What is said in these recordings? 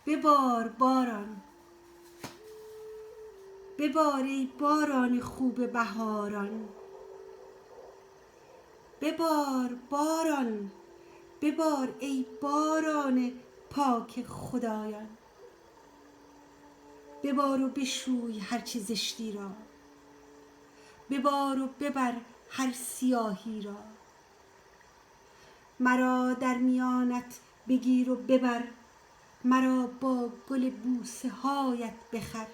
ببار باران، ببار ای باران خوب بهاران. ببار باران، ببار ای باران پاک خدایان. ببار و بشوی هرچه زشتی را، ببار و ببر هر سیاهی را. مرا در میانت بگیر و ببر، مرا با گل بوسه هایت بخر.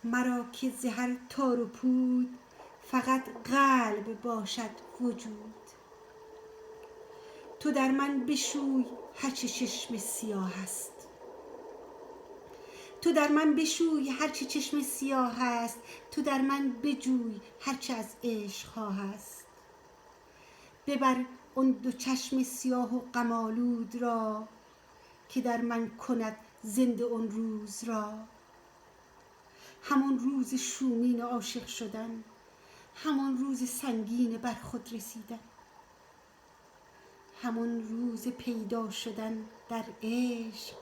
مرا که ز هر تار و پود فقط قلب باشد وجود. تو در من بشوی هرچه چشم سیاه است، تو در من بشوی هرچه چشم سیاه است. تو در من بجوی هرچه از عشق ها هست. ببر اون دو چشم سیاه و غم آلود را، که در من کند زنده اون روز را. همان روز شومین عاشق شدن، همان روز سنگین بر خود رسیدن. همان روز پیدا شدن در عشق،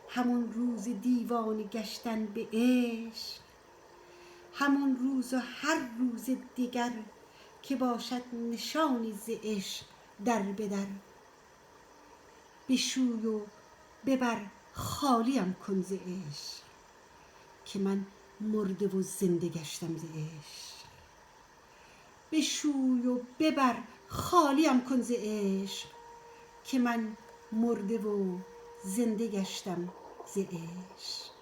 همان روز دیوانه گشتن به عشق. همان روز و هر روز دیگر، که باشد نشانی ز عشق در به در. بشوی و ببر خالیم کن ز عشق، که من مرده و زنده گشتم ز عشق. بشوی و ببر خالیم کن ز عشق، که من مرده و زنده گشتم ز عشق.